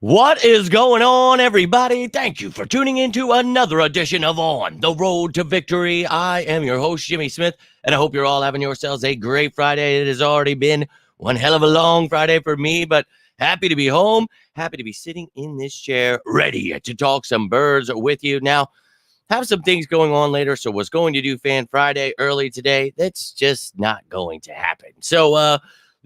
What is going on, everybody? Thank you for tuning in to another edition of On the Road to Victory. I am your host, Jimmy Smith, and I hope you're all having yourselves a great Friday. It has already been one hell of a long Friday for me, but happy to be home, happy to be sitting in this chair, ready to talk some birds with you. Now, have some things going on later, so was going to do Fan Friday early today. That's just not going to happen. So,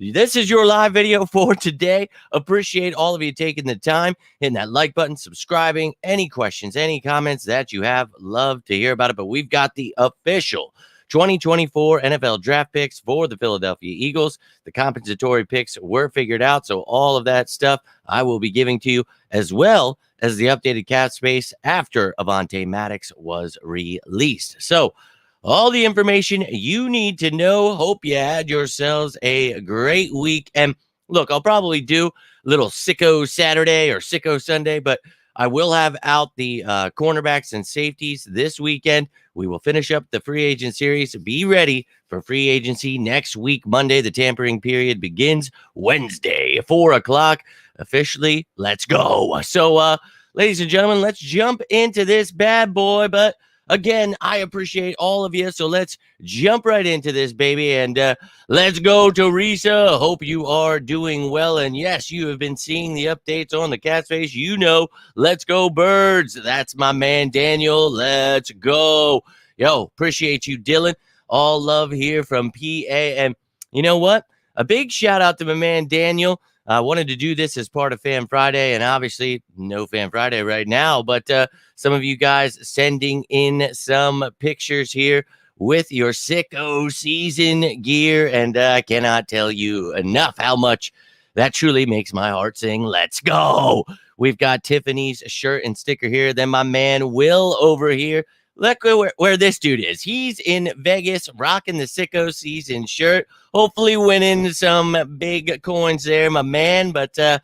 this is your live video for today. Appreciate all of you taking the time, hitting that like button, subscribing. Any questions, any comments that you have, love to hear about it. But we've got the official 2024 NFL draft picks for the Philadelphia Eagles. The compensatory picks were figured out, so all of that stuff I will be giving to you, as well as the updated cap space after Avonte Maddox was released. So, all the information you need to know. Hope you had yourselves a great week. And look, I'll probably do a little Sicko Saturday or Sicko Sunday, but I will have out the cornerbacks and safeties this weekend. We will finish up the free agent series. Be ready for free agency next week, Monday. The tampering period begins Wednesday, 4 o'clock. Officially, let's go. So, ladies and gentlemen, let's jump into this bad boy. But again, I appreciate all of you, so let's jump right into this, baby, and let's go to Risa. Hope you are doing well, and yes, you have been seeing the updates on the cat face. You know, let's go birds. That's my man, Daniel. Let's go. Yo, appreciate you, Dylan. All love here from PA, and you know what? A big shout out to my man, Daniel. I wanted to do this as part of Fan Friday, and obviously no Fan Friday right now, but some of you guys sending in some pictures here with your Sicko season gear, and I cannot tell you enough how much that truly makes my heart sing. Let's go. We've got Tiffany's shirt and sticker here. Then my man Will over here. Look where this dude is. He's in Vegas rocking the Sicko season shirt. Hopefully winning some big coins there, my man. But I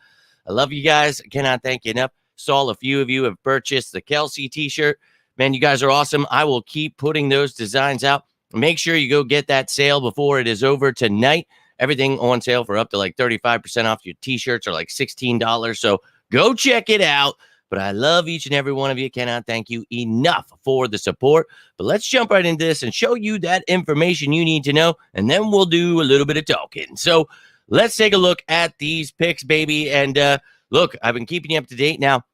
love you guys. Cannot thank you enough. Saw a few of you have purchased the Kelsey t-shirt. Man, you guys are awesome. I will keep putting those designs out. Make sure you go get that sale before it is over tonight. Everything on sale for up to like 35% off. Your t-shirts are like $16. So go check it out. But I love each and every one of you. Cannot thank you enough for the support. But let's jump right into this and show you that information you need to know. And then we'll do a little bit of talking. So let's take a look at these picks, baby. And look, I've been keeping you up to date. Now,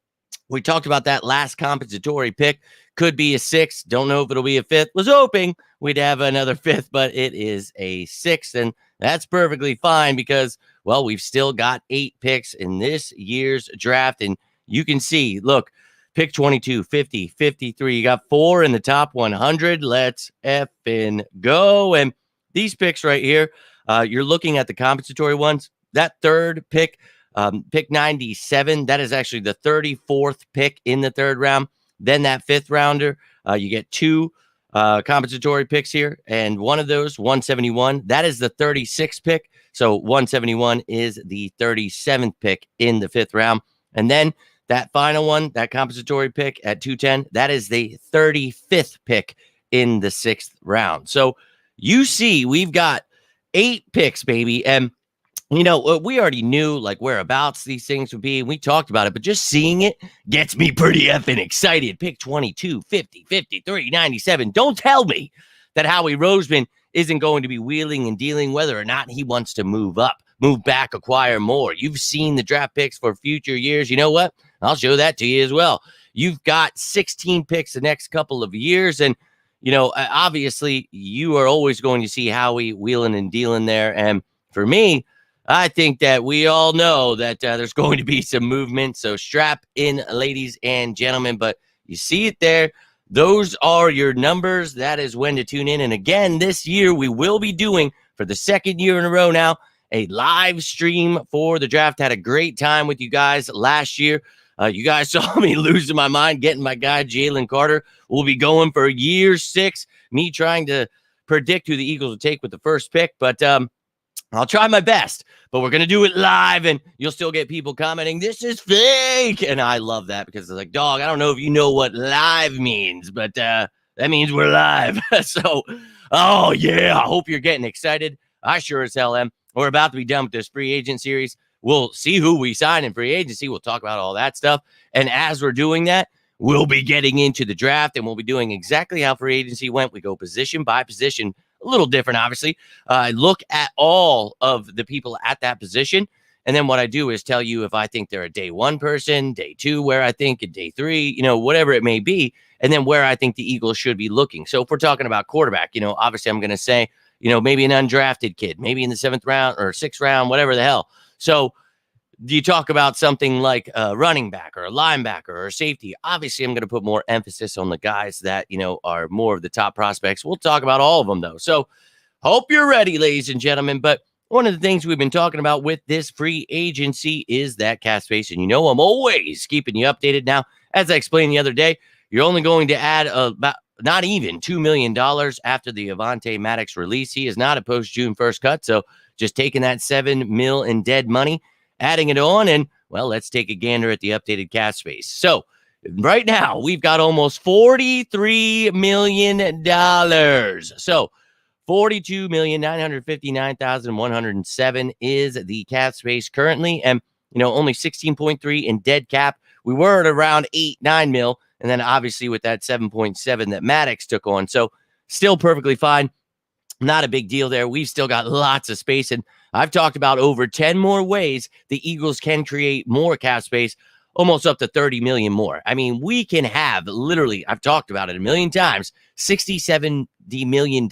we talked about that last compensatory pick. Could be a 6th. Don't know if it'll be a 5th. Was hoping we'd have another 5th, but it is a 6th. And that's perfectly fine because, well, we've still got 8 picks in this year's draft. And you can see, look, pick 22, 50, 53. You got 4 in the top 100. Let's effing go. And these picks right here, you're looking at the compensatory ones. That third pick, pick 97, that is actually the 34th pick in the third round. Then that 5th rounder, you get 2 compensatory picks here. And one of those, 171, that is the 36th pick. So 171 is the 37th pick in the 5th round. And then that final one, that compensatory pick at 210, that is the 35th pick in the 6th round. So you see, we've got 8 picks, baby. And, you know, we already knew like whereabouts these things would be. We talked about it, but just seeing it gets me pretty effing excited. Pick 22, 50, 53, 97. Don't tell me that Howie Roseman isn't going to be wheeling and dealing whether or not he wants to move up, move back, acquire more. You've seen the draft picks for future years. You know what? I'll show that to you as well. You've got 16 picks the next couple of years. And, you know, obviously you are always going to see Howie wheeling and dealing there. And for me, I think that we all know that there's going to be some movement. So strap in, ladies and gentlemen. But you see it there. Those are your numbers. That is when to tune in. And again, this year we will be doing, for the second year in a row now, a live stream for the draft. Had a great time with you guys last year. You guys saw me losing my mind, getting my guy Jalen Carter. We'll be going for year 6. Me trying to predict who the Eagles will take with the first pick. But I'll try my best. But we're going to do it live, and you'll still get people commenting, this is fake. And I love that because it's like, dog, I don't know if you know what live means, but that means we're live. So, oh, yeah, I hope you're getting excited. I sure as hell am. We're about to be done with this free agent series. we'll see who we sign in free agency. We'll talk about all that stuff. And as we're doing that, we'll be getting into the draft, and we'll be doing exactly how free agency went. We go position by position, a little different, obviously. Look at all of the people at that position. And then what I do is tell you if I think they're a day one person, day two, where I think, and day three, whatever it may be, and then where I think the Eagles should be looking. So if we're talking about quarterback, obviously I'm going to say, maybe an undrafted kid, maybe in the 7th round or 6th round, whatever the hell. So you talk about something like a running back or a linebacker or a safety. Obviously, I'm going to put more emphasis on the guys that, are more of the top prospects. We'll talk about all of them, though. So hope you're ready, ladies and gentlemen. But one of the things we've been talking about with this free agency is that cap space. And I'm always keeping you updated. Now, as I explained the other day, you're only going to add about not even $2 million after the Avonte Maddox release. He is not a post-June 1st cut. So just taking that $7 million in dead money, adding it on, and, well, let's take a gander at the updated cap space. So right now, we've got almost $43 million. So $42,959,107 is the cap space currently, and, only 16.3 in dead cap. We were at around 8-9 mil, and then obviously with that 7.7 that Maddox took on. So still perfectly fine. Not a big deal there. We've still got lots of space, and I've talked about over 10 more ways the Eagles can create more cap space, almost up to 30 million more. I mean, we can have literally, I've talked about it a million times, $60-70 million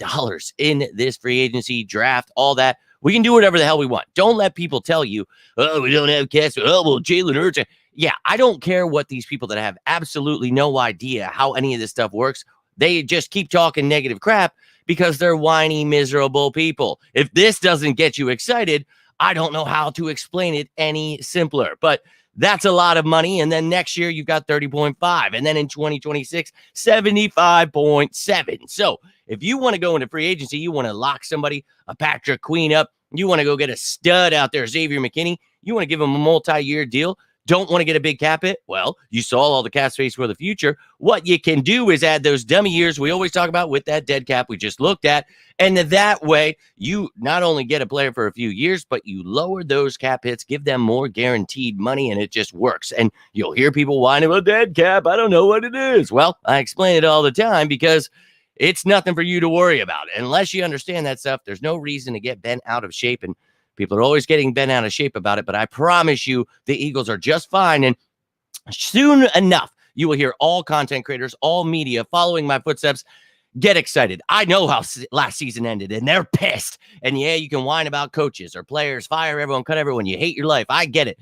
in this free agency draft, all that. We can do whatever the hell we want. Don't let people tell you, oh, we don't have cap space. Oh, well, Jalen Hurts. Yeah, I don't care what these people that have absolutely no idea how any of this stuff works. They just keep talking negative crap because they're whiny, miserable people. If this doesn't get you excited, I don't know how to explain it any simpler. But that's a lot of money. And then next year, you've got 30.5. And then in 2026, 75.7. So if you want to go into free agency, you want to lock somebody, a Patrick Queen up, you want to go get a stud out there, Xavier McKinney, you want to give him a multi-year deal, don't want to get a big cap hit? Well, you saw all the cap space for the future. What you can do is add those dummy years we always talk about with that dead cap we just looked at. And that way, you not only get a player for a few years, but you lower those cap hits, give them more guaranteed money, and it just works. And you'll hear people whining about dead cap. I don't know what it is. Well, I explain it all the time because it's nothing for you to worry about. Unless you understand that stuff, there's no reason to get bent out of shape. And people are always getting bent out of shape about it, but I promise you the Eagles are just fine. And soon enough, you will hear all content creators, all media following my footsteps get excited. I know how last season ended, and they're pissed. And yeah, you can whine about coaches or players, fire everyone, cut everyone. You hate your life. I get it.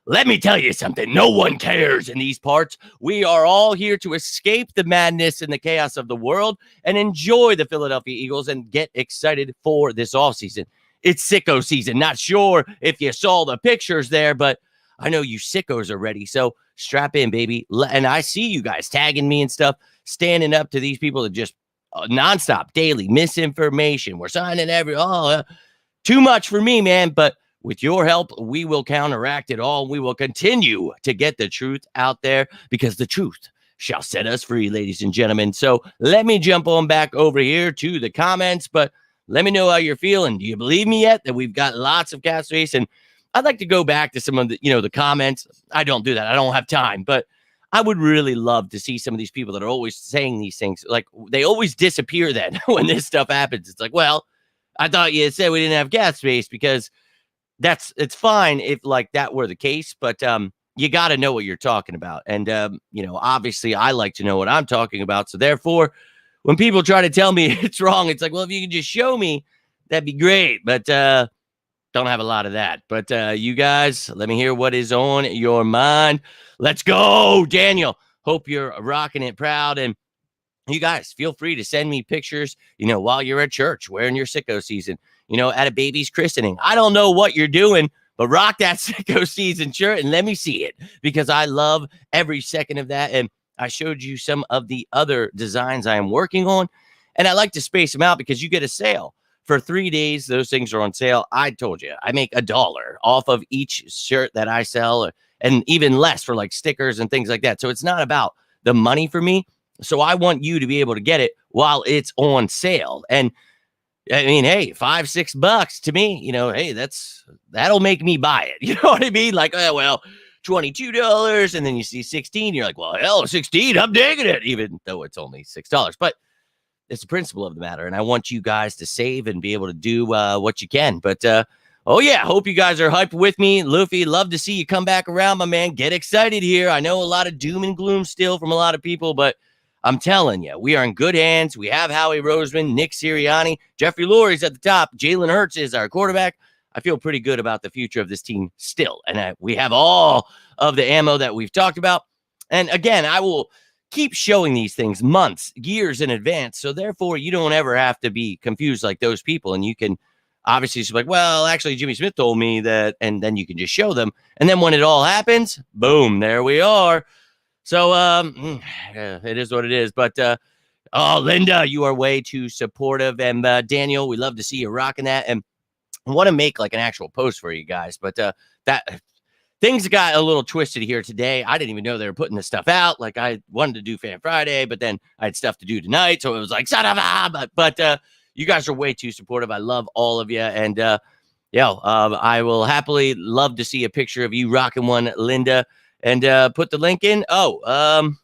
Let me tell you something. No one cares in these parts. We are all here to escape the madness and the chaos of the world and enjoy the Philadelphia Eagles and get excited for this offseason. It's sicko season. Not sure if you saw the pictures there, but I know you sickos are ready. So strap in, baby. And I see you guys tagging me and stuff, standing up to these people that just nonstop, daily misinformation. We're signing too much for me, man. But with your help, we will counteract it all. We will continue to get the truth out there because the truth shall set us free, ladies and gentlemen. So let me jump on back over here to the comments, but let me know how you're feeling. Do you believe me yet that we've got lots of cap space? And I'd like to go back to some of the, the comments. I don't do that. I don't have time, but I would really love to see some of these people that are always saying these things. Like they always disappear then when this stuff happens. It's like, well, I thought you said we didn't have cap space because it's fine if like that were the case, but you got to know what you're talking about. And, obviously I like to know what I'm talking about. So therefore, when people try to tell me it's wrong, it's like, well, if you can just show me, that'd be great. But don't have a lot of that. But you guys, let me hear what is on your mind. Let's go, Daniel. Hope you're rocking it proud. And you guys, feel free to send me pictures, while you're at church, wearing your sicko season, at a baby's christening. I don't know what you're doing, but rock that sicko season shirt and let me see it because I love every second of that. And I showed you some of the other designs I am working on, and I like to space them out because you get a sale for 3 days. Those things are on sale. I told you, I make $1 off of each shirt that I sell, and even less for like stickers and things like that. So it's not about the money for me. So I want you to be able to get it while it's on sale. And I mean, hey, $5-6 to me, hey, that'll make me buy it. You know what I mean? Like, oh, well, $22, and then you see 16, you're like, well, hell, 16, I'm digging it, even though it's only $6. But it's the principle of the matter, and I want you guys to save and be able to do what you can. But oh yeah, hope you guys are hyped with me. Luffy, love to see you come back around, my man. Get excited here. I know a lot of doom and gloom still from a lot of people, but I'm telling you, we are in good hands. We have Howie Roseman, Nick Sirianni, Jeffrey Lurie's at the top. Jalen Hurts is our quarterback. I feel pretty good about the future of this team still, and we have all of the ammo that we've talked about. And again, I will keep showing these things months, years in advance. So therefore, you don't ever have to be confused like those people. And you can obviously just be like, well, actually, Jimmy Smith told me that. And then you can just show them. And then when it all happens, boom, there we are. So it is what it is. But oh, Linda, you are way too supportive. And Daniel, we love to see you rocking that. And I want to make like an actual post for you guys. But that things got a little twisted here today. I didn't even know they were putting this stuff out. Like, I wanted to do Fan Friday, but then I had stuff to do tonight. So it was like, son of a, but you guys are way too supportive. I love all of you. And I will happily love to see a picture of you rocking one, Linda, and put the link in. Wonder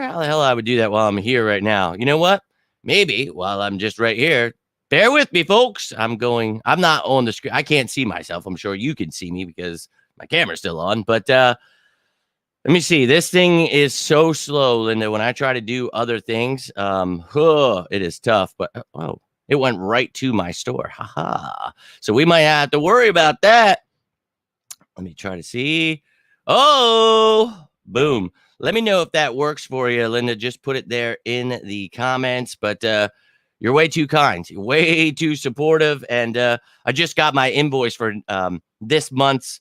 how the hell I would do that while I'm here right now. You know what? Maybe while I'm just right here. Bear with me, folks. I'm not on the screen. I can't see myself. I'm sure you can see me because my camera's still on, but let me see. This thing is so slow, Linda. When I try to do other things, it is tough. But it went right to my store. Haha. So we might have to worry about that. Let me try to see. Oh, boom. Let me know if that works for you, Linda. Just put it there in the comments. But you're way too kind. You're way too supportive. And I just got my invoice for this month's.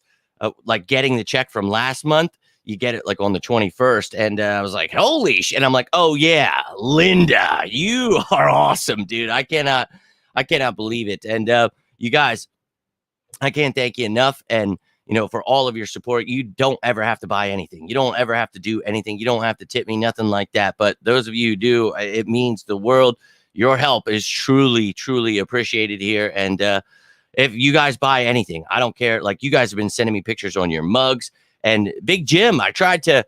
Like getting the check from last month, you get it like on the 21st. And I was like, holy shit. And I'm like, oh yeah, Linda, you are awesome, dude. I cannot believe it. And you guys, I can't thank you enough. And, for all of your support. You don't ever have to buy anything. You don't ever have to do anything. You don't have to tip me, nothing like that. But those of you who do, it means the world. Your help is truly, truly appreciated here. And, if you guys buy anything, I don't care. Like, you guys have been sending me pictures on your mugs. And Big Jim, I tried to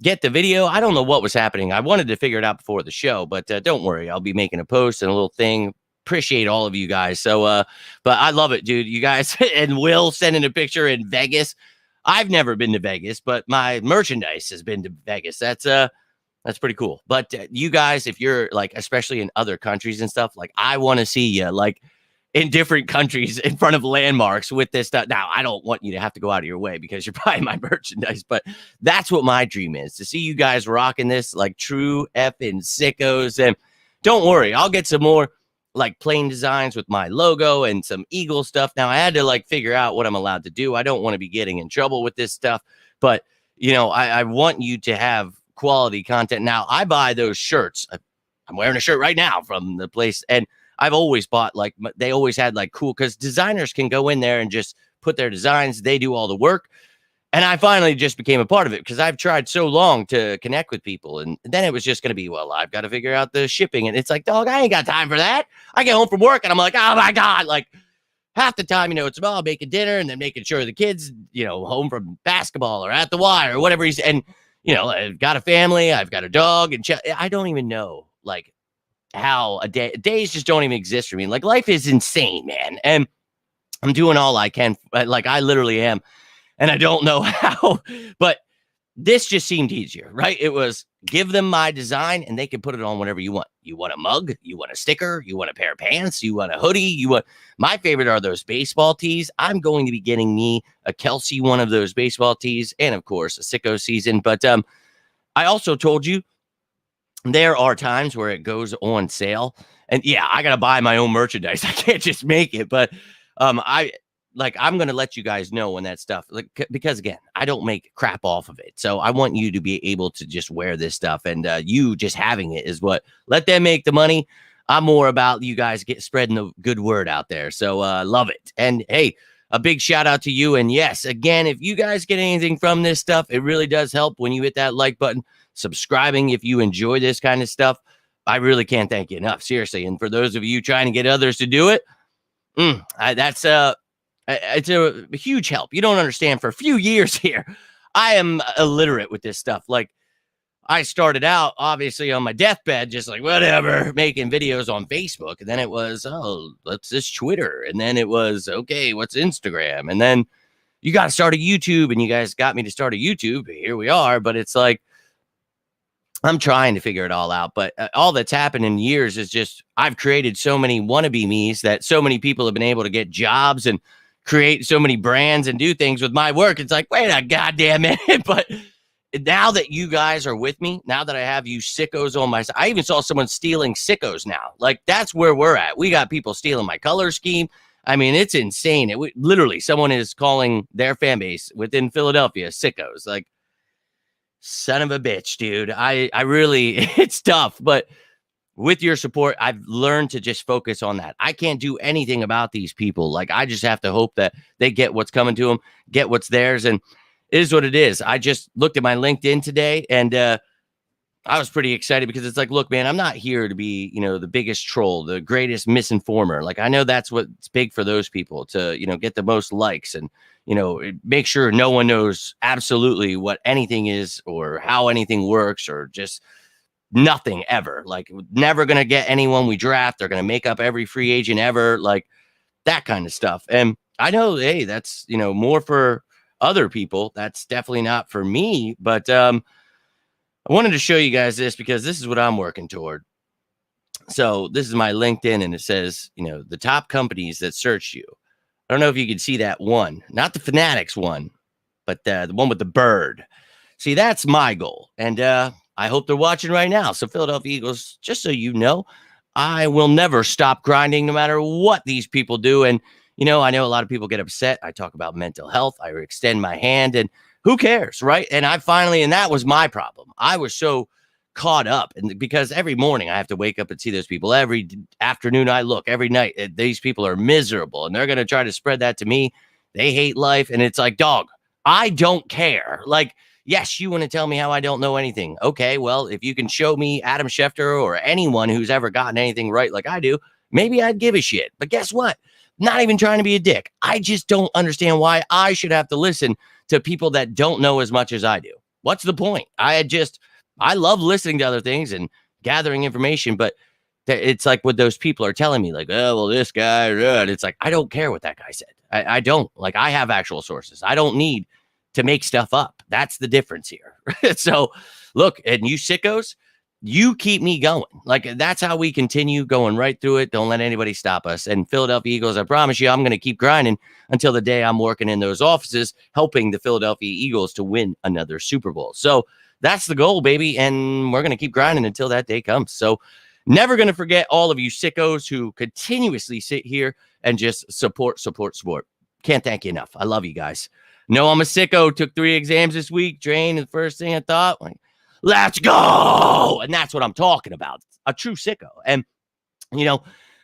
get the video. I don't know what was happening. I wanted to figure it out before the show, but don't worry. I'll be making a post and a little thing. Appreciate all of you guys. So, but I love it, dude. You guys and Will sending a picture in Vegas. I've never been to Vegas, but my merchandise has been to Vegas. That's pretty cool. But you guys, if you're like, especially in other countries and stuff, like, I want to see you like in different countries in front of landmarks with this stuff. Now, I don't want you to have to go out of your way because you're buying my merchandise, but that's what my dream is, to see you guys rocking this like true effing sickos. And don't worry, I'll get some more like plain designs with my logo and some eagle stuff. Now, I had to like figure out what I'm allowed to do. I don't want to be getting in trouble with this stuff, but I want you to have quality content. Now, I buy those shirts. I'm wearing a shirt right now from the place, and I've always bought, like, they always had like cool, because designers can go in there and just put their designs. They do all the work. And I finally just became a part of it because I've tried so long to connect with people. And then it was just going to be, well, I've got to figure out the shipping. And it's like, dog, I ain't got time for that. I get home from work and I'm like, oh my God, like half the time, it's about making dinner and then making sure the kids, home from basketball or at the Y or whatever he's, and, I've got a family, I've got a dog, and I don't even know, like, how days just don't even exist for me. Like, life is insane, man. And I'm doing all I can. Like, I literally am. And I don't know how, but this just seemed easier, right? It was give them my design and they can put it on whatever you want. You want a mug, you want a sticker, you want a pair of pants, you want a hoodie, my favorite are those baseball tees. I'm going to be getting me a Kelsey one of those baseball tees, and of course a sicko season. But I also told you there are times where it goes on sale, and yeah, I got to buy my own merchandise. I can't just make it, but I'm going to let you guys know when that stuff, like, because again, I don't make crap off of it. So I want you to be able to just wear this stuff, and you just having it is what, let them make the money. I'm more about you guys spreading the good word out there. So love it. And hey, a big shout out to you. And yes, again, if you guys get anything from this stuff, it really does help when you hit that like button, subscribing if you enjoy this kind of stuff. I really can't thank you enough, seriously. And for those of you trying to get others to do it, that's it's a huge help. You don't understand. For a few years here, I am illiterate with this stuff. Like, I started out obviously on my deathbed, just like whatever, making videos on Facebook. And then it was, oh, what's this Twitter? And then it was, okay, what's Instagram? And then you got to start a YouTube, and you guys got me to start a YouTube. Here we are. But it's like, I'm trying to figure it all out. But all that's happened in years is just, I've created so many wannabe me's that so many people have been able to get jobs and create so many brands and do things with my work. It's like, wait a goddamn minute. But now that you guys are with me, now that I have you sickos on my side, I even saw someone stealing sickos now. Like, that's where we're at. We got people stealing my color scheme. I mean, it's insane. Literally, someone is calling their fan base within Philadelphia sickos. Like, son of a bitch, dude. I really, it's tough. But with your support, I've learned to just focus on that. I can't do anything about these people. Like, I just have to hope that they get what's coming to them, get what's theirs. And it is what it is. I just looked at my LinkedIn today, and I was pretty excited because it's like, look, man, I'm not here to be, the biggest troll, the greatest misinformer. Like, I know that's what's big for those people to, get the most likes and, make sure no one knows absolutely what anything is or how anything works or just nothing ever. Like, never going to get anyone we draft. They're going to make up every free agent ever, like that kind of stuff. And I know, hey, that's, more for other people. That's definitely not for me. But I wanted to show you guys this because this is what I'm working toward. So this is my LinkedIn, and it says, the top companies that search you. I don't know if you can see that one, not the Fanatics one, but the one with the bird. See, that's my goal. And I hope they're watching right now. So Philadelphia Eagles, just so you know, I will never stop grinding no matter what these people do. And, I know a lot of people get upset. I talk about mental health. I extend my hand, and who cares, right? And and that was my problem. I was so caught up, and because every morning I have to wake up and see those people. Every afternoon I look, every night, these people are miserable, and they're going to try to spread that to me. They hate life. And it's like, dog, I don't care. Like, yes, you want to tell me how I don't know anything. Okay, well, if you can show me Adam Schefter or anyone who's ever gotten anything right like I do, maybe I'd give a shit. But guess what? Not even trying to be a dick. I just don't understand why I should have to listen to people that don't know as much as I do. What's the point? I love listening to other things and gathering information, but it's like what those people are telling me, like, oh, well, this guy, and it's like, I don't care what that guy said. I don't. Like, I have actual sources. I don't need to make stuff up. That's the difference here. So look, and you sickos, you keep me going. Like, that's how we continue going right through it. Don't let anybody stop us. And Philadelphia Eagles, I promise you, I'm going to keep grinding until the day I'm working in those offices, helping the Philadelphia Eagles to win another Super Bowl. So that's the goal, baby. And we're going to keep grinding until that day comes. So never going to forget all of you sickos who continuously sit here and just support. Can't thank you enough. I love you guys. No, I'm a sicko. Took 3 exams this week. Drained. The first thing I thought, like, let's go. And that's what I'm talking about. A true sicko. And,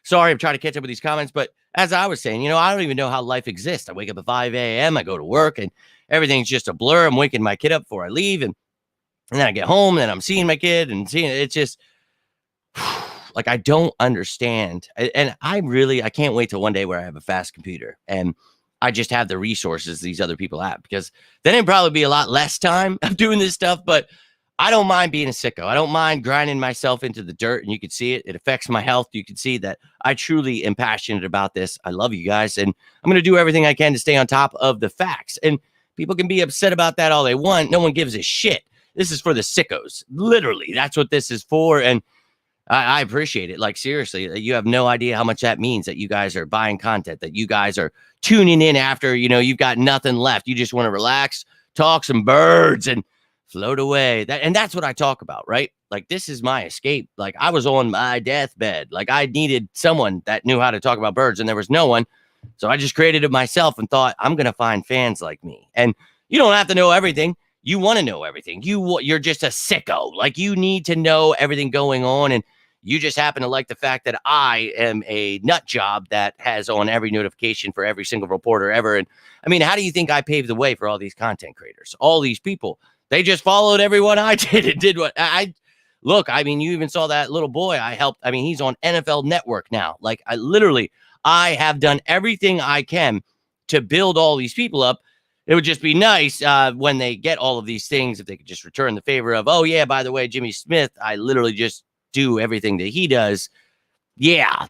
sorry, I'm trying to catch up with these comments, but as I was saying, I don't even know how life exists. I wake up at 5 a.m. I go to work, and everything's just a blur. I'm waking my kid up before I leave. And then I get home, and then I'm seeing my kid and seeing it. It's just like, I don't understand. And I can't wait till one day where I have a fast computer and I just have the resources these other people have, because then it'd probably be a lot less time of doing this stuff. But I don't mind being a sicko. I don't mind grinding myself into the dirt, and you can see it. It affects my health. You can see that I truly am passionate about this. I love you guys, and I'm going to do everything I can to stay on top of the facts. And people can be upset about that all they want. No one gives a shit. This is for the sickos. Literally, that's what this is for. And I appreciate it. Like, seriously, you have no idea how much that means, that you guys are buying content, that you guys are tuning in after, you've got nothing left. You just want to relax, talk some birds, and float away. That's what I talk about, right? Like, this is my escape. Like, I was on my deathbed. Like, I needed someone that knew how to talk about birds, and there was no one. So I just created it myself and thought, I'm going to find fans like me. And you don't have to know everything. You want to know everything. You're just a sicko. Like, you need to know everything going on. And you just happen to like the fact that I am a nut job that has on every notification for every single reporter ever. And I mean, how do you think I paved the way for all these content creators? All these people, they just followed everyone I did and did what I look, I mean, you even saw that little boy I helped. I mean, he's on NFL Network now. Like, I have done everything I can to build all these people up. It would just be nice when they get all of these things, if they could just return the favor of, oh, yeah, by the way, Jimmy Smith, I literally just do everything that he does. Yeah.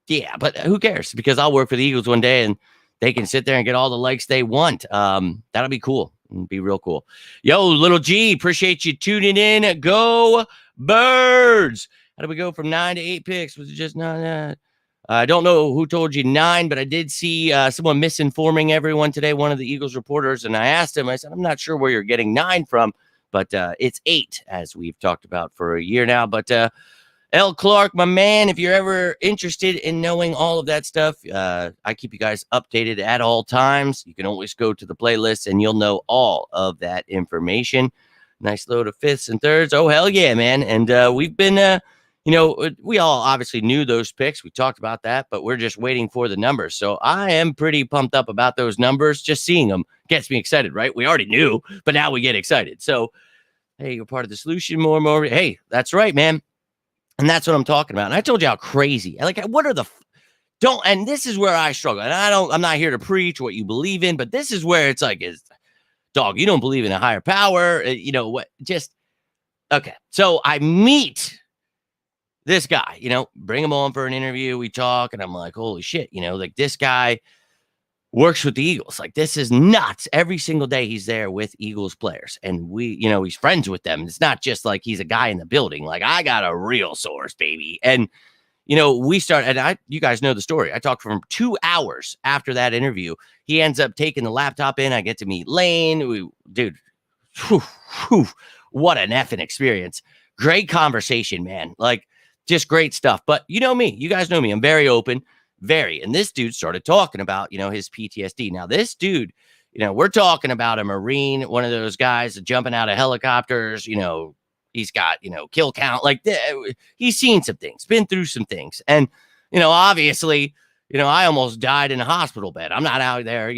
Yeah, but who cares? Because I'll work for the Eagles one day and they can sit there and get all the likes they want. That'll be cool. It'll be real cool. Yo, little G, appreciate you tuning in. Go Birds. How do we go from 9 to 8 picks? Was it just 9? I don't know who told you 9, but I did see someone misinforming everyone today, one of the Eagles reporters, and I asked him, I said, I'm not sure where you're getting 9 from, but it's 8, as we've talked about for a year now. But L. Clark, my man, if you're ever interested in knowing all of that stuff, I keep you guys updated at all times. You can always go to the playlist and you'll know all of that information. Nice load of fifths and thirds. Oh, hell yeah, man. And we've been, we all obviously knew those picks. We talked about that, but we're just waiting for the numbers. So I am pretty pumped up about those numbers. Just seeing them gets me excited, right? We already knew, but now we get excited. So, hey, you're part of the solution more and more. Hey, that's right, man. And that's what I'm talking about. And I told you how crazy. Like, what are the and this is where I struggle. And I'm not here to preach what you believe in, but this is where it's like, dog, you don't believe in a higher power. You know what? Just okay. So I meet this guy, bring him on for an interview. We talk, and I'm like, holy shit, like this guy works with the Eagles. Like, this is nuts. Every single day he's there with Eagles players, and he's friends with them. It's not just like he's a guy in the building. Like, I got a real source, baby. And we start, and you guys know the story. I talked for him 2 hours after that interview. He ends up taking the laptop in. I get to meet Lane. What an effing experience. Great conversation, man. Like, just great stuff. But you know me. You guys know me. I'm very open. And this dude started talking about, his PTSD. Now, this dude, we're talking about a Marine, one of those guys jumping out of helicopters, he's got, kill count. Like, he's seen some things, been through some things. And, obviously, I almost died in a hospital bed. I'm not out there,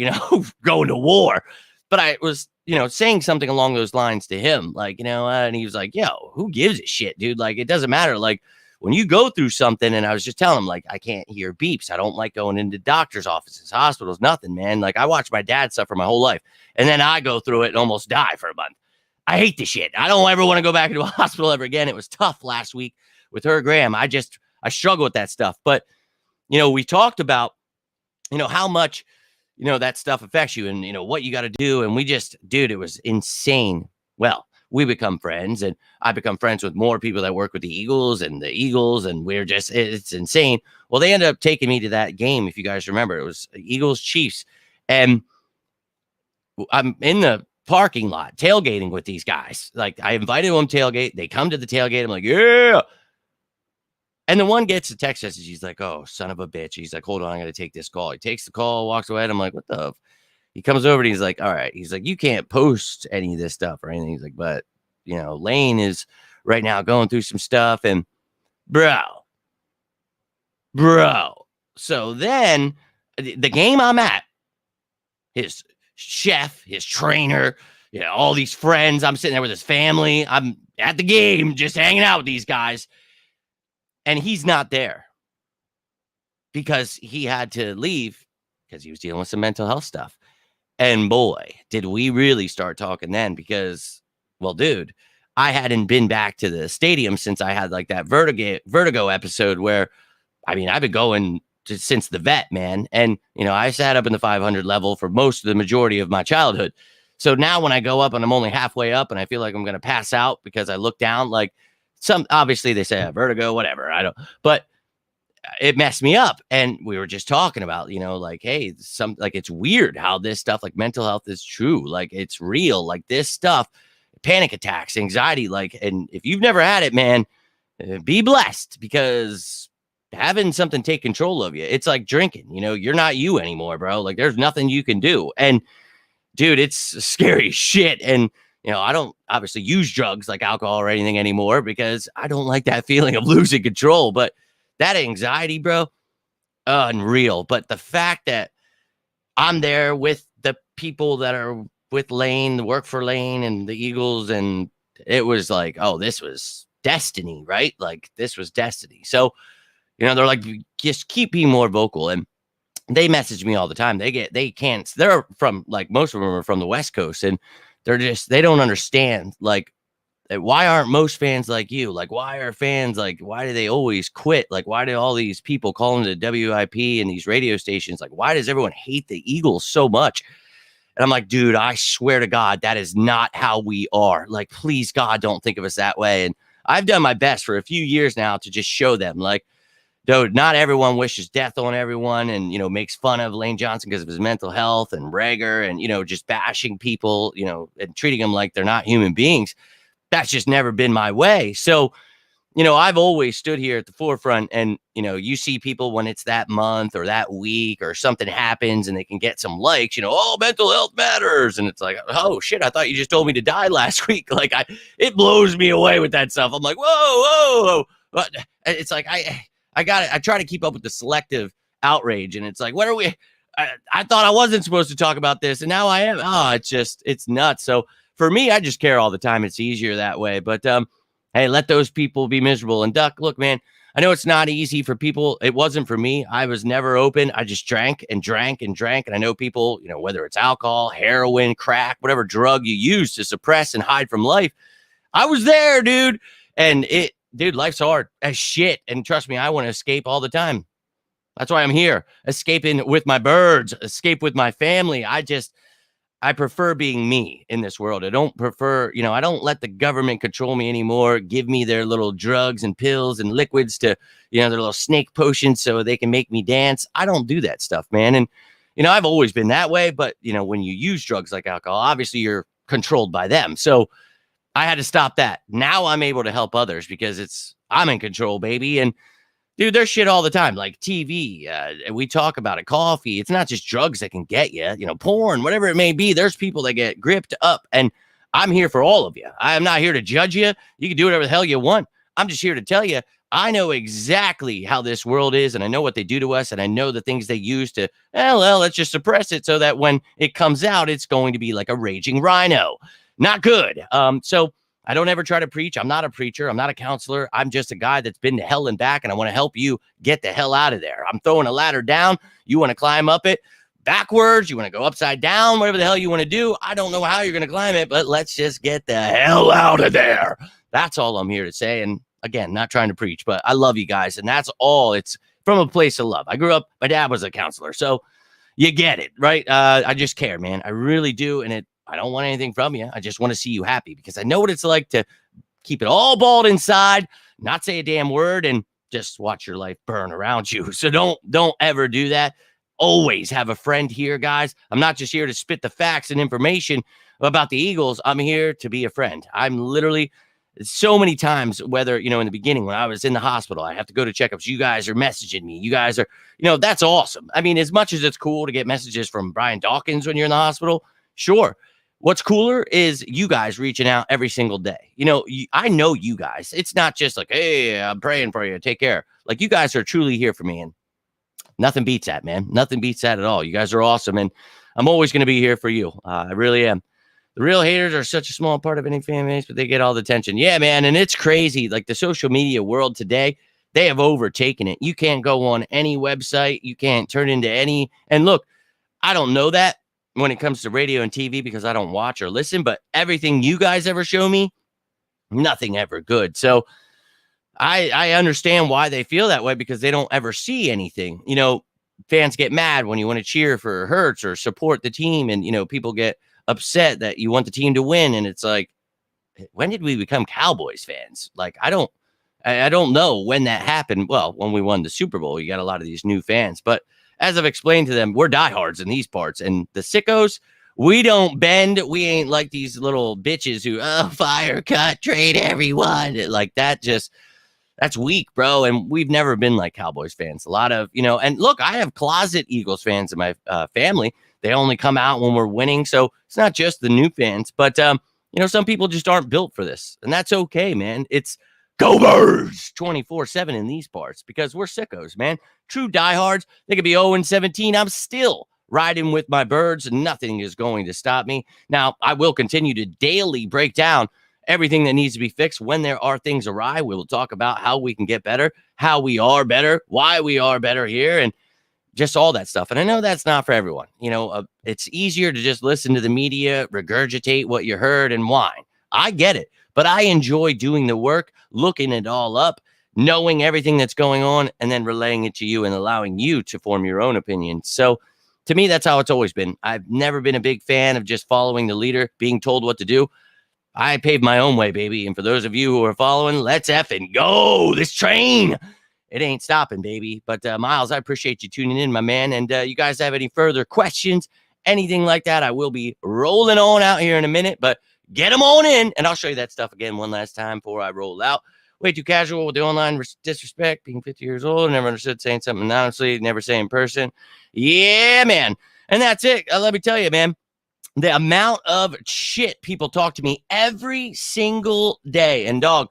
going to war. But I was, saying something along those lines to him, like, and he was like, yo, who gives a shit, dude? Like, it doesn't matter. Like, when you go through something, and I was just telling him, like, I can't hear beeps. I don't like going into doctor's offices, hospitals, nothing, man. Like, I watched my dad suffer my whole life, and then I go through it and almost die for a month. I hate the shit. I don't ever want to go back into a hospital ever again. It was tough last week with her, Graham. I struggle with that stuff. But, we talked about, how much, that stuff affects you and, what you got to do. And dude, it was insane. Well, we become friends, and I become friends with more people that work with the Eagles, and it's insane. Well, they ended up taking me to that game. If you guys remember, it was Eagles Chiefs, and I'm in the parking lot tailgating with these guys. Like, I invited them tailgate. They come to the tailgate. I'm like, yeah. And the one gets a text message. He's like, oh, son of a bitch. He's like, hold on, I got to take this call. He takes the call, walks away. And I'm like, what the He comes over and he's like, all right. He's like, you can't post any of this stuff or anything. He's like, but, Lane is right now going through some stuff. And bro. So then the game I'm at, his chef, his trainer, all these friends. I'm sitting there with his family. I'm at the game, just hanging out with these guys. And he's not there because he had to leave because he was dealing with some mental health stuff. And boy, did we really start talking then, because, well, dude, I hadn't been back to the stadium since I had like that vertigo episode where, I mean, I've been going since the vet, man. And, I sat up in the 500 level for most of the majority of my childhood. So now when I go up and I'm only halfway up and I feel like I'm going to pass out because I look down, like obviously they say vertigo, whatever. But it messed me up. And we were just talking about, like, hey, it's weird how this stuff, like mental health, is true. Like, it's real. Like, this stuff, panic attacks, anxiety, like, and if you've never had it, man, be blessed, because having something take control of you, it's like drinking, you're not you anymore, bro. Like, there's nothing you can do. And dude, it's scary shit. And, I don't obviously use drugs like alcohol or anything anymore because I don't like that feeling of losing control. But that anxiety, bro, unreal. But the fact that I'm there with the people that are with Lane, work for Lane and the Eagles, and it was like, oh, this was destiny, right? Like this was destiny. So, they're like, just keep being more vocal. And they message me all the time. They're from, like, most of them are from the West Coast, and they don't understand, like, why aren't most fans like you? Like, why are fans like, why do they always quit? Like, why do all these people call into WIP and these radio stations? Like, why does everyone hate the Eagles so much? And I'm like, dude, I swear to God, that is not how we are. Like, please, God, don't think of us that way. And I've done my best for a few years now to just show them, like, dude, not everyone wishes death on everyone and, makes fun of Lane Johnson because of his mental health and Rager and, just bashing people, and treating them like they're not human beings. That's just never been my way. So, I've always stood here at the forefront, and, you see people when it's that month or that week or something happens and they can get some likes, oh, mental health matters. And it's like, oh shit, I thought you just told me to die last week. Like, it blows me away with that stuff. I'm like, whoa. But it's like, I got it. I try to keep up with the selective outrage, and it's like, what are we? I thought I wasn't supposed to talk about this, and now I am. Oh, it's nuts. So for me, I just care all the time. It's easier that way. But hey, let those people be miserable. And Duck, look, man, I know it's not easy for people. It wasn't for me. I was never open. I just drank and drank and drank. And I know people, whether it's alcohol, heroin, crack, whatever drug you use to suppress and hide from life, I was there, dude. And dude, life's hard as shit. And trust me, I want to escape all the time. That's why I'm here, escaping with my birds, escape with my family. I prefer being me in this world. I don't prefer, I don't let the government control me anymore, give me their little drugs and pills and liquids to, their little snake potions so they can make me dance. I don't do that stuff, man. And, I've always been that way. But, when you use drugs like alcohol, obviously you're controlled by them. So I had to stop that. Now I'm able to help others because I'm in control, baby. And dude, there's shit all the time, like TV. We talk about it, coffee. It's not just drugs that can get you, porn, whatever it may be. There's people that get gripped up, and I'm here for all of you. I am not here to judge you. You can do whatever the hell you want. I'm just here to tell you, I know exactly how this world is, and I know what they do to us, and I know the things they use to, well, let's just suppress it so that when it comes out, it's going to be like a raging rhino. Not good. So I don't ever try to preach. I'm not a preacher. I'm not a counselor. I'm just a guy that's been to hell and back, and I want to help you get the hell out of there. I'm throwing a ladder down. You want to climb up it backwards. You want to go upside down, whatever the hell you want to do. I don't know how you're going to climb it, but let's just get the hell out of there. That's all I'm here to say. And again, not trying to preach, but I love you guys. And that's all. It's from a place of love. I grew up, my dad was a counselor, so you get it, right? I just care, man. I really do. And I don't want anything from you. I just want to see you happy because I know what it's like to keep it all balled inside, not say a damn word, and just watch your life burn around you. So don't ever do that. Always have a friend here, guys. I'm not just here to spit the facts and information about the Eagles. I'm here to be a friend. I'm literally so many times, whether, in the beginning when I was in the hospital, I have to go to checkups. You guys are messaging me. You guys are, that's awesome. I mean, as much as it's cool to get messages from Brian Dawkins when you're in the hospital, sure. What's cooler is you guys reaching out every single day. I know you guys. It's not just like, hey, I'm praying for you. Take care. Like, you guys are truly here for me. And nothing beats that, man. Nothing beats that at all. You guys are awesome. And I'm always going to be here for you. I really am. The real haters are such a small part of any fan base, but they get all the attention. Yeah, man. And it's crazy. Like, the social media world today, they have overtaken it. You can't go on any website. You can't turn into any. And look, I don't know that when it comes to radio and TV because I don't watch or listen, but everything you guys ever show me, nothing ever good. So I understand why they feel that way because they don't ever see anything. Fans get mad when you want to cheer for Hurts or support the team, and people get upset that you want the team to win. And it's like, when did we become Cowboys fans? Like, I don't know when that happened. Well, when we won the Super Bowl, you got a lot of these new fans, but as I've explained to them, we're diehards in these parts. And the sickos, we don't bend. We ain't like these little bitches who, fire, cut, trade everyone. Like that that's weak, bro. And we've never been like Cowboys fans. A lot of, and look, I have closet Eagles fans in my family. They only come out when we're winning. So it's not just the new fans. But, some people just aren't built for this. And that's okay, man. It's go Birds 24/7 in these parts because we're sickos, man. True diehards. They could be 0-17. I'm still riding with my birds. Nothing is going to stop me. Now, I will continue to daily break down everything that needs to be fixed. When there are things awry, we will talk about how we can get better, how we are better, why we are better here, and just all that stuff. And I know that's not for everyone. It's easier to just listen to the media, regurgitate what you heard, and whine. I get it, but I enjoy doing the work, looking it all up, knowing everything that's going on, and then relaying it to you and allowing you to form your own opinion. So to me, that's how it's always been. I've never been a big fan of just following the leader, being told what to do. I paved my own way, baby. And for those of you who are following, let's effing go. This train, it ain't stopping, baby. But Miles, I appreciate you tuning in, my man. And you guys have any further questions, anything like that, I will be rolling on out here in a minute. But get them on in, and I'll show you that stuff again one last time before I roll out. Way too casual with the online disrespect, being 50 years old, never understood saying something anonymously, never say in person. Yeah, man. And that's it. Let me tell you, man. The amount of shit people talk to me every single day. And dog,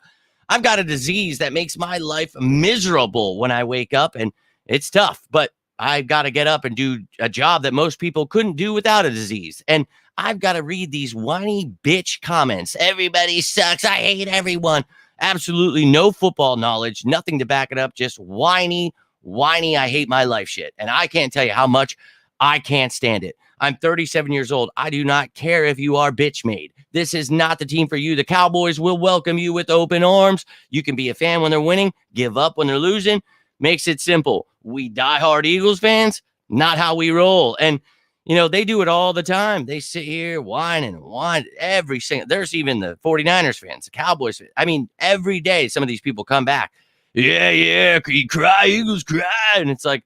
I've got a disease that makes my life miserable when I wake up, and it's tough, but I've got to get up and do a job that most people couldn't do without a disease. And I've got to read these whiny bitch comments. Everybody sucks. I hate everyone. Absolutely no football knowledge, nothing to back it up. Just whiny, I hate my life shit. And I can't tell you how much I can't stand it. I'm 37 years old. I do not care if you are bitch made. This is not the team for you. The Cowboys will welcome you with open arms. You can be a fan when they're winning, give up when they're losing. Makes it simple. We diehard Eagles fans, not how we roll. And, they do it all the time. They sit here whine every single. There's even the 49ers fans, the Cowboys fans. I mean, every day some of these people come back. Yeah, you cry, Eagles cry. And it's like,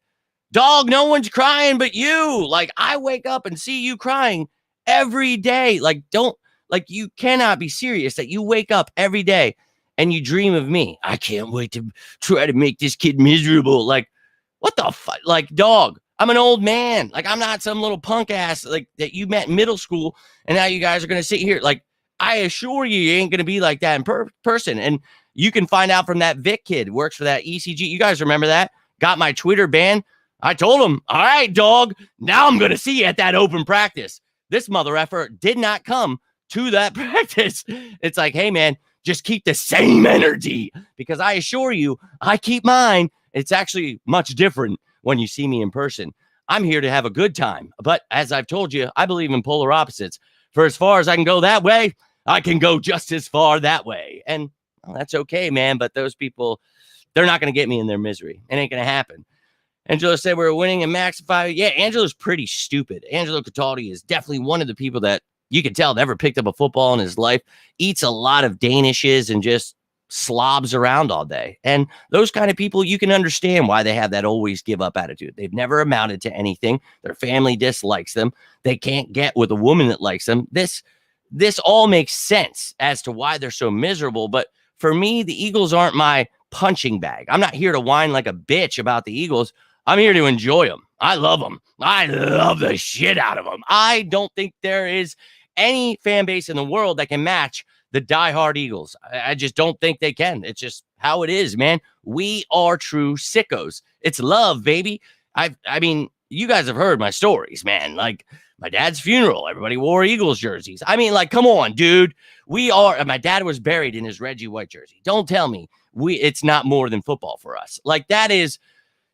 dog, no one's crying but you. Like, I wake up and see you crying every day. You cannot be serious that you wake up every day and you dream of me. I can't wait to try to make this kid miserable. Like, what the fuck? Like, dog, I'm an old man. Like, I'm not some little punk ass like that you met in middle school, and now you guys are going to sit here. Like, I assure you ain't going to be like that in person. And you can find out from that Vic kid, works for that ECG. You guys remember that? Got my Twitter banned. I told him, all right, dog, now I'm going to see you at that open practice. This mother effer did not come to that practice. It's like, hey, man, just keep the same energy, because I assure you, I keep mine. It's actually much different when you see me in person. I'm here to have a good time. But as I've told you, I believe in polar opposites. For as far as I can go that way, I can go just as far that way. And that's okay, man. But those people, they're not going to get me in their misery. It ain't going to happen. Angelo said we were winning and Maxify. Yeah, Angelo's pretty stupid. Angelo Cataldi is definitely one of the people that you can tell never picked up a football in his life, eats a lot of Danishes and just slobs around all day. And those kind of people, you can understand why they have that always give up attitude. They've never amounted to anything. Their family dislikes them. They can't get with a woman that likes them. This all makes sense as to why they're so miserable. But for me, the Eagles aren't my punching bag. I'm not here to whine like a bitch about the Eagles. I'm here to enjoy them. I love them. I love the shit out of them. I don't think there is any fan base in the world that can match the diehard Eagles. I just don't think they can. It's just how it is, man. We are true sickos. It's love, baby. I mean, you guys have heard my stories, man. Like my dad's funeral, everybody wore Eagles jerseys. I mean, like, come on, dude. My dad was buried in his Reggie White jersey. Don't tell me it's not more than football for us. Like, that is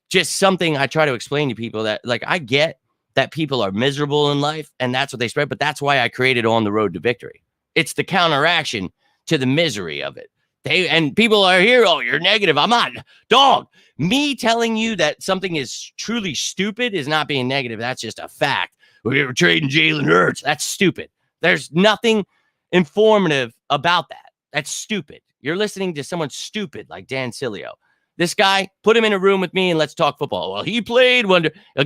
just something I try to explain to people, that, like, I get that people are miserable in life and that's what they spread, but that's why I created On the Road to Victory. It's the counteraction to the misery of it. And people are here, oh, you're negative. I'm not. Dog, me telling you that something is truly stupid is not being negative. That's just a fact. We were trading Jalen Hurts. That's stupid. There's nothing informative about that. That's stupid. You're listening to someone stupid like Dan Sileo. This guy, put him in a room with me and let's talk football. Well, he played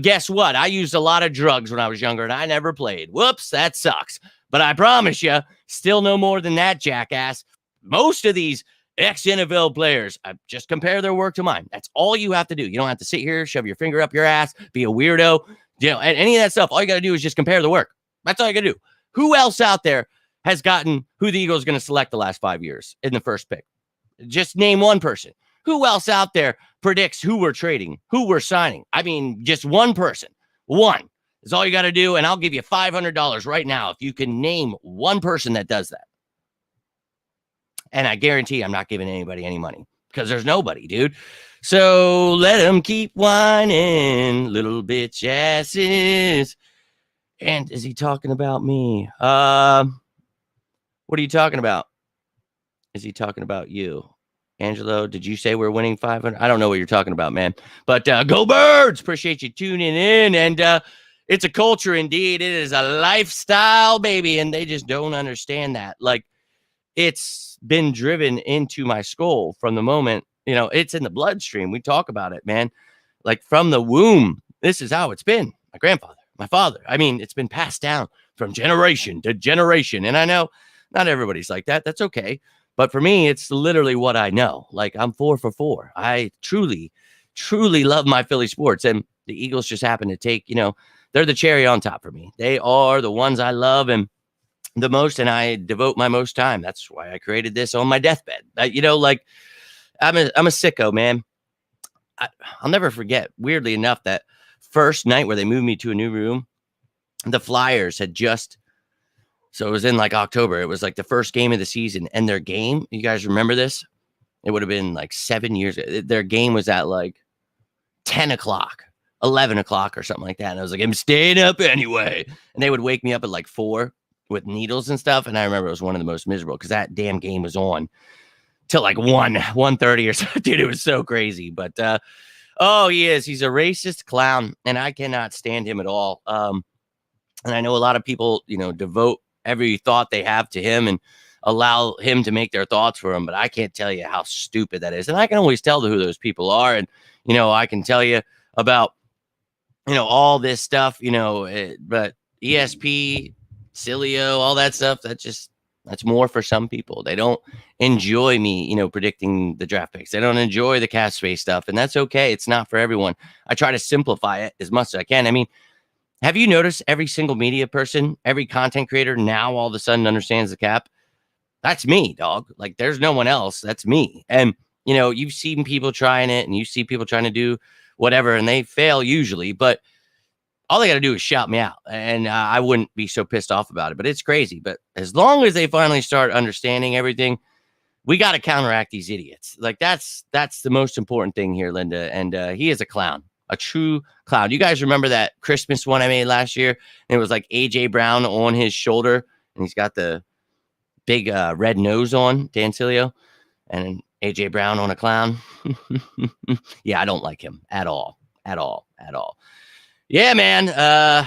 guess what? I used a lot of drugs when I was younger and I never played. Whoops, that sucks. But I promise you, still no more than that, jackass. Most of these ex-NFL players, just compare their work to mine. That's all you have to do. You don't have to sit here, shove your finger up your ass, be a weirdo, and any of that stuff. All you got to do is just compare the work. That's all you got to do. Who else out there has gotten who the Eagles are going to select the last 5 years in the first pick? Just name one person. Who else out there predicts who we're trading, who we're signing? I mean, just one person. One is all you got to do, and I'll give you $500 right now if you can name one person that does that. And I guarantee I'm not giving anybody any money because there's nobody, dude. So let them keep whining, little bitch asses. And is he talking about me? What are you talking about? Is he talking about you? Angelo, did you say we're winning 500? I don't know what you're talking about, man. But go Birds! Appreciate you tuning in. And it's a culture indeed. It is a lifestyle, baby. And they just don't understand that. Like, it's been driven into my skull from the moment, it's in the bloodstream. We talk about it, man. Like from the womb, this is how it's been. My grandfather, my father. I mean, it's been passed down from generation to generation. And I know not everybody's like that. That's okay. But for me, it's literally what I know. Like I'm 4 for 4. I truly, truly love my Philly sports. And the Eagles just happen to take, they're the cherry on top for me. They are the ones I love and the most, and I devote my most time. That's why I created this on my deathbed. Like I'm a sicko, man. I'll never forget, weirdly enough, that first night where they moved me to a new room, the Flyers had just, so it was in like October. It was like the first game of the season. And their game, you guys remember this? It would have been like 7 years. Their game was at like 10 o'clock, 11 o'clock or something like that. And I was like, I'm staying up anyway. And they would wake me up at like 4 with needles and stuff. And I remember it was one of the most miserable because that damn game was on till like 1:30 or something. Dude, it was so crazy. But he's a racist clown and I cannot stand him at all. And I know a lot of people, devote every thought they have to him and allow him to make their thoughts for him. But I can't tell you how stupid that is. And I can always tell who those people are. And, I can tell you about, all this stuff, but ESP, Cilio, all that stuff, that's more for some people. They don't enjoy me, predicting the draft picks. They don't enjoy the cap space stuff. And that's okay. It's not for everyone. I try to simplify it as much as I can. I mean, have you noticed every single media person, every content creator now all of a sudden understands the cap? That's me, dog. Like there's no one else. That's me. And, you've seen people trying it and you see people trying to do whatever and they fail usually, but all they got to do is shout me out and I wouldn't be so pissed off about it, but it's crazy. But as long as they finally start understanding everything, we got to counteract these idiots. Like that's the most important thing here, Linda. And he is a clown, a true clown. You guys remember that Christmas one I made last year? And it was like AJ Brown on his shoulder and he's got the big red nose on, Dan Cilio, and AJ Brown on a clown. Yeah, I don't like him at all. Yeah, man.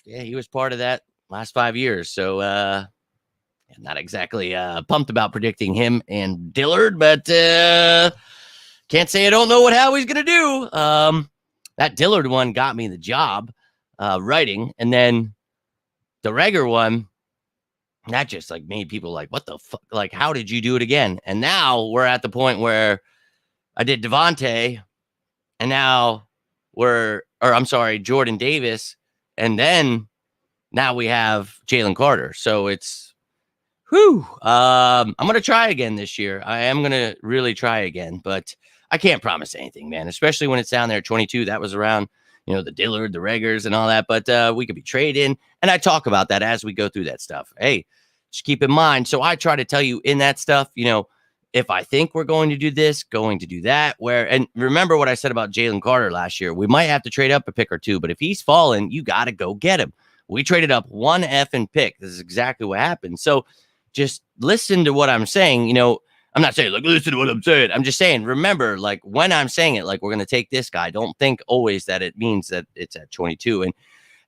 He was part of that last 5 years. So not exactly pumped about predicting him and Dillard, but can't say I don't know what Howie's going to do. That Dillard one got me the job writing. And then the Reagor one, that just like made people like, what the fuck? Like, how did you do it again? And now we're at the point where I did Avonte and now Jordan Davis. And then now we have Jalen Carter. So it's, I'm going to try again this year. I am going to really try again, but I can't promise anything, man, especially when it's down there at 22. That was around, the Dillard, the Reagors and all that, but we could be trading. And I talk about that as we go through that stuff. Hey, just keep in mind. So I try to tell you in that stuff, if I think we're going to do this, going to do that, and remember what I said about Jalen Carter last year, we might have to trade up a pick or two, but if he's fallen, you got to go get him. We traded up one effing pick. This is exactly what happened. So just listen to what I'm saying. I'm not saying like, listen to what I'm saying. I'm just saying, remember, like when I'm saying it, like we're going to take this guy, don't think always that it means that it's at 22. And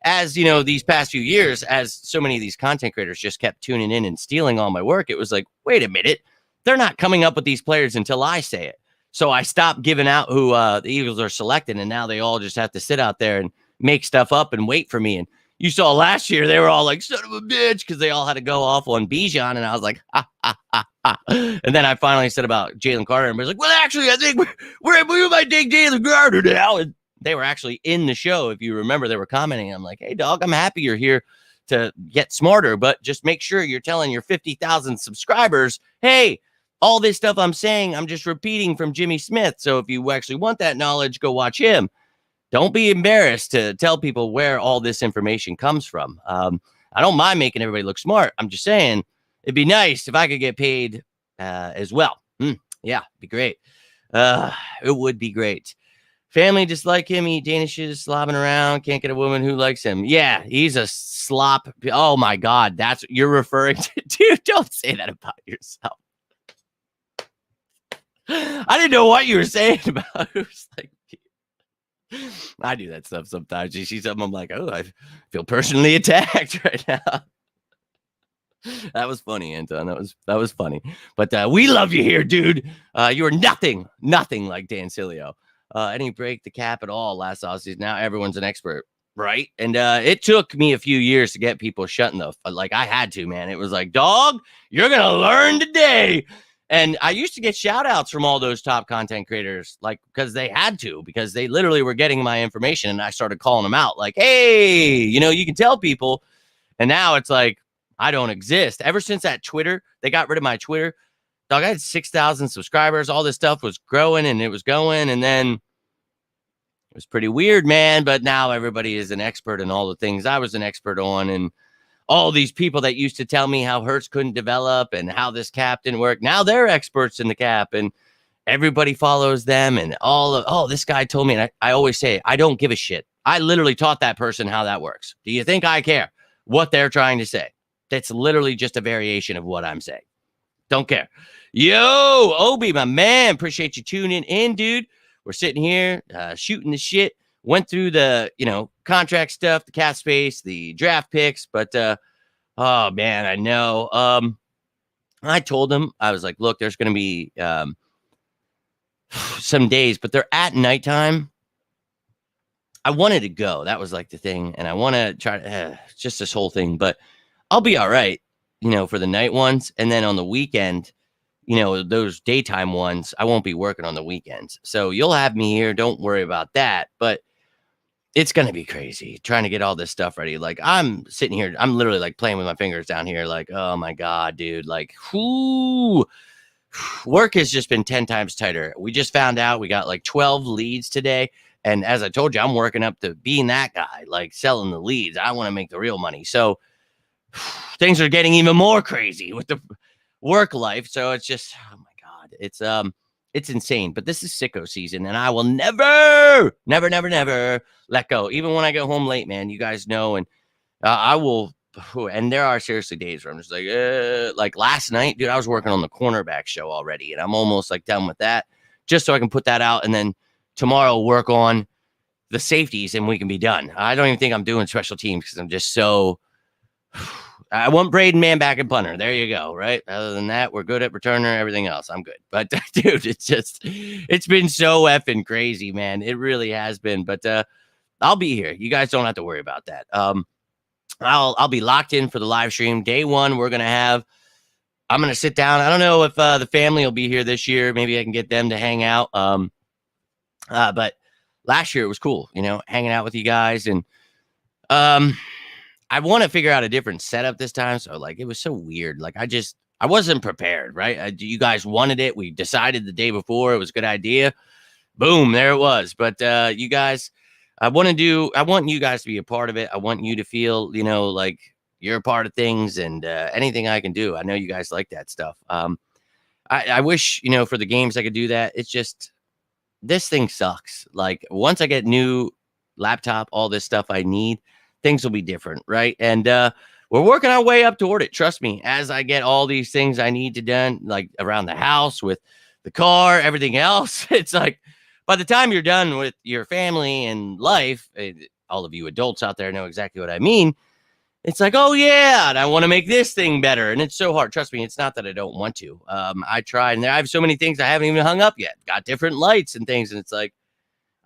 as these past few years, as so many of these content creators just kept tuning in and stealing all my work, it was like, wait a minute. They're not coming up with these players until I say it. So I stopped giving out who the Eagles are selecting, and now they all just have to sit out there and make stuff up and wait for me. And you saw last year, they were all like, son of a bitch, because they all had to go off on Bijan, and I was like, ha, ha, ha, ha. And then I finally said about Jalen Carter, and I was like, well, actually, I think we might take Jalen Carter now. And they were actually in the show. If you remember, they were commenting. I'm like, hey, dog, I'm happy you're here to get smarter, but just make sure you're telling your 50,000 subscribers, hey, all this stuff I'm saying, I'm just repeating from Jimmy Smith. So if you actually want that knowledge, go watch him. Don't be embarrassed to tell people where all this information comes from. I don't mind making everybody look smart. I'm just saying it'd be nice if I could get paid as well. Yeah, be great. It would be great. Family dislike him. Eat Danishes, slobbing around. Can't get a woman who likes him. Yeah, he's a slop. Oh my God, that's what you're referring to. Dude, don't say that about yourself. I didn't know what you were saying about it. Was like, I do that stuff sometimes. You see something, I'm like, oh, I feel personally attacked right now. That was funny, Anton. That was funny. But we love you here, dude. You are nothing like Dan Cilio. Any break the cap at all last offseason. Now everyone's an expert, right? And it took me a few years to get people shutting the like I had to, man. It was like, dog, you're gonna learn today. And I used to get shout outs from all those top content creators, like because they had to, because they literally were getting my information, and I started calling them out, like, hey, you can tell people. And now it's like, I don't exist. Ever since that Twitter, they got rid of my Twitter. Dog, I had 6,000 subscribers. All this stuff was growing and it was going. And then it was pretty weird, man. But now everybody is an expert in all the things I was an expert on. And all these people that used to tell me how Hurts couldn't develop and how this cap didn't work, now they're experts in the cap. And everybody follows them. And this guy told me, and I always say, I don't give a shit. I literally taught that person how that works. Do you think I care what they're trying to say? That's literally just a variation of what I'm saying. Don't care. Yo, Obi, my man. Appreciate you tuning in, dude. We're sitting here shooting the shit. Went through the, contract stuff, the cap space, the draft picks. But, oh, man, I know. I told them, I was like, look, there's going to be some days, but they're at nighttime. I wanted to go. That was like the thing. And I want to try to, just this whole thing. But I'll be all right, for the night ones. And then on the weekend, those daytime ones, I won't be working on the weekends. So you'll have me here. Don't worry about that. But it's going to be crazy trying to get all this stuff ready. Like I'm sitting here, I'm literally like playing with my fingers down here. Like, oh my God, dude, like, work has just been 10 times tighter. We just found out we got like 12 leads today. And as I told you, I'm working up to being that guy, like selling the leads. I want to make the real money. So things are getting even more crazy with the work life. So it's just, oh my God, it's insane. But this is sicko season, and I will never let go. Even when I get home late, man, you guys know, and I will. And there are seriously days where I'm just like last night, dude, I was working on the cornerback show already, and I'm almost like done with that, just so I can put that out, and then tomorrow work on the safeties, and we can be done. I don't even think I'm doing special teams because I'm just so. I want Braden man back and punter. There you go. Right. Other than that, we're good at returner. Everything else, I'm good. But dude, it's been so effing crazy, man. It really has been. But I'll be here. You guys don't have to worry about that. I'll be locked in for the live stream. Day one, I'm going to sit down. I don't know if the family will be here this year. Maybe I can get them to hang out. But last year it was cool, hanging out with you guys. And I want to figure out a different setup this time. So like, it was so weird. Like I wasn't prepared, right? You guys wanted it. We decided the day before it was a good idea. Boom, there it was. But you guys, I want you guys to be a part of it. I want you to feel, like you're a part of things, and anything I can do. I know you guys like that stuff. I wish, for the games I could do that. It's just, this thing sucks. Like once I get new laptop, all this stuff I need, things will be different, right? And we're working our way up toward it. Trust me, as I get all these things I need to done, like around the house, with the car, everything else, it's like by the time you're done with your family and life, all of you adults out there know exactly what I mean. It's like, oh yeah, and I want to make this thing better. And it's so hard. Trust me, it's not that I don't want to. I tried, and I have so many things I haven't even hung up yet. Got different lights and things. And it's like,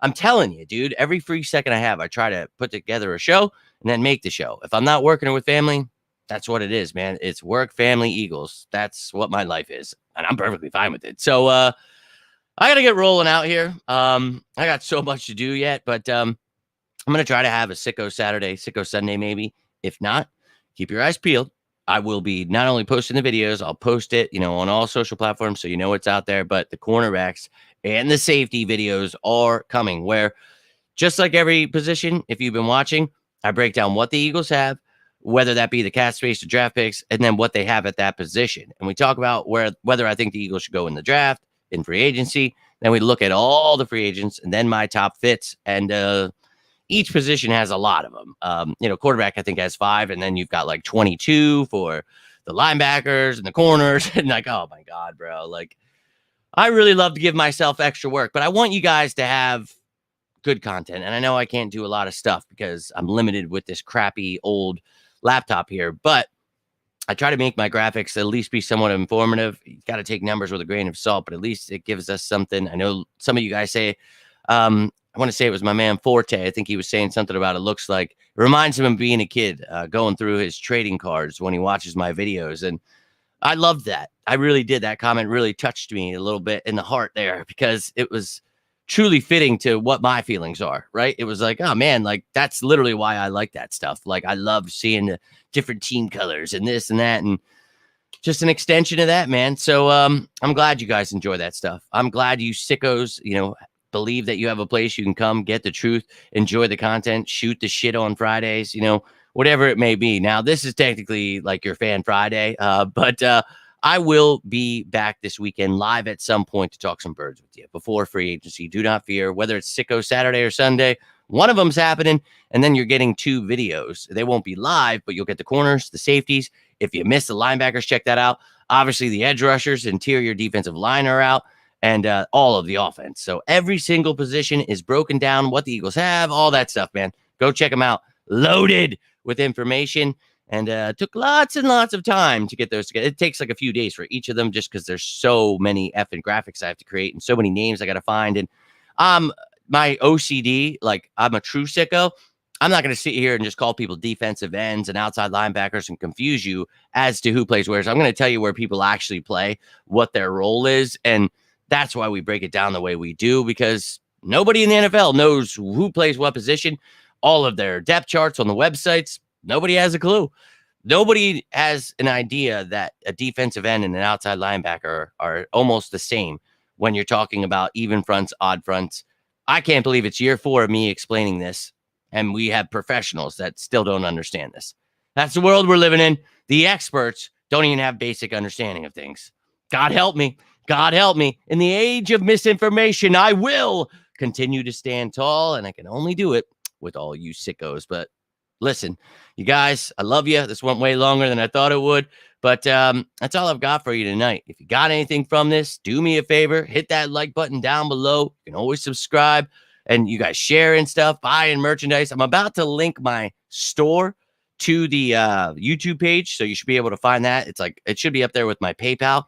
I'm telling you, dude, every free second I have, I try to put together a show and then make the show. If I'm not working with family, that's what it is, man. It's work, family, Eagles. That's what my life is. And I'm perfectly fine with it. So I got to get rolling out here. I got so much to do yet, but I'm going to try to have a sicko Saturday, sicko Sunday, maybe. If not, keep your eyes peeled. I will be not only posting the videos, I'll post it, on all social platforms, so it's out there, but the cornerbacks and the safety videos are coming, where just like every position, if you've been watching, I break down what the Eagles have, whether that be the cap space or draft picks, and then what they have at that position. And we talk about whether I think the Eagles should go in the draft, in free agency. Then we look at all the free agents and then my top fits. And each position has a lot of them. Quarterback, I think, has 5. And then you've got like 22 for the linebackers and the corners. And like, oh my God, bro. Like, I really love to give myself extra work, but I want you guys to have good content. And I know I can't do a lot of stuff because I'm limited with this crappy old laptop here, but I try to make my graphics at least be somewhat informative. You got to take numbers with a grain of salt, but at least it gives us something. I know some of you guys say, I want to say it was my man Forte. I think he was saying something about it looks like, it reminds him of being a kid, going through his trading cards when he watches my videos. And I loved that. I really did. That comment really touched me a little bit in the heart there because it was truly fitting to what my feelings are, right? It was like, oh man, like that's literally why I like that stuff. Like I love seeing the different team colors and this and that, and just an extension of that, man. So I'm glad you guys enjoy that stuff. I'm glad you sickos, believe that you have a place you can come get the truth, enjoy the content, shoot the shit on Fridays, whatever it may be. Now, this is technically like your Fan Friday, but I will be back this weekend live at some point to talk some birds with you before free agency. Do not fear, whether it's Sicko Saturday or Sunday, one of them's happening, and then you're getting 2 videos. They won't be live, but you'll get the corners, the safeties. If you miss the linebackers, check that out. Obviously, the edge rushers, interior defensive line are out, and all of the offense. So every single position is broken down, what the Eagles have, all that stuff, man. Go check them out. Loaded with information. And took lots and lots of time to get those together. It takes like a few days for each of them just because there's so many effing graphics I have to create and so many names I got to find. And my OCD, like I'm a true sicko. I'm not going to sit here and just call people defensive ends and outside linebackers and confuse you as to who plays where. So I'm going to tell you where people actually play, what their role is. And that's why we break it down the way we do, because nobody in the NFL knows who plays what position. All of their depth charts on the websites, nobody has a clue. Nobody has an idea that a defensive end and an outside linebacker are almost the same when you're talking about even fronts, odd fronts. I can't believe it's year 4 of me explaining this, and we have professionals that still don't understand this. That's the world we're living in. The experts don't even have basic understanding of things. God help me. God help me. In the age of misinformation, I will continue to stand tall, and I can only do it with all you sickos. But listen, you guys, I love you. This went way longer than I thought it would, but that's all I've got for you tonight. If you got anything from this, do me a favor, hit that like button down below. You can always subscribe, and you guys sharing stuff, buying merchandise. I'm about to link my store to the YouTube page, so you should be able to find that. It's like, it should be up there with my PayPal.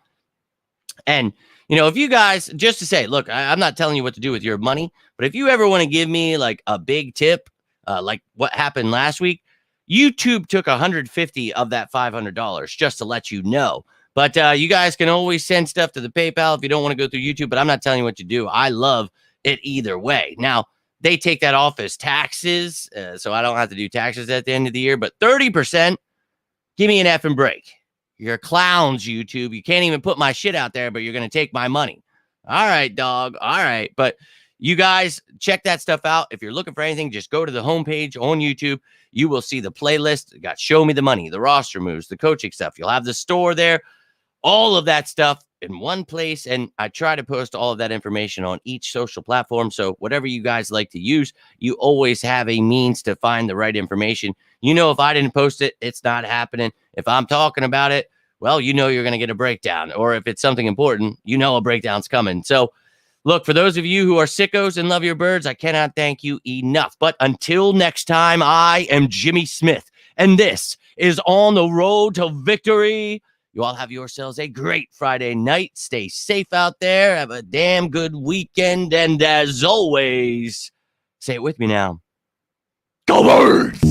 And, if you guys, just to say, look, I'm not telling you what to do with your money, but if you ever want to give me like a big tip, like what happened last week, YouTube took 150 of that $500 just to let you know. But you guys can always send stuff to the PayPal if you don't want to go through YouTube, but I'm not telling you what to do. I love it either way. Now, they take that off as taxes, so I don't have to do taxes at the end of the year, but 30%, give me an effing break. You're clowns, YouTube. You can't even put my shit out there, but you're going to take my money. All right, dog. All right. But you guys, check that stuff out. If you're looking for anything, just go to the homepage on YouTube. You will see the playlist. You got Show Me the Money, the roster moves, the coaching stuff. You'll have the store there, all of that stuff in one place. And I try to post all of that information on each social platform. So whatever you guys like to use, you always have a means to find the right information. If I didn't post it, it's not happening. If I'm talking about it, well, you're going to get a breakdown. Or if it's something important, a breakdown's coming. So look, for those of you who are sickos and love your birds, I cannot thank you enough. But until next time, I am Jimmy Smith, and this is On the Road to Victory. You all have yourselves a great Friday night. Stay safe out there. Have a damn good weekend. And as always, say it with me now. Go Birds!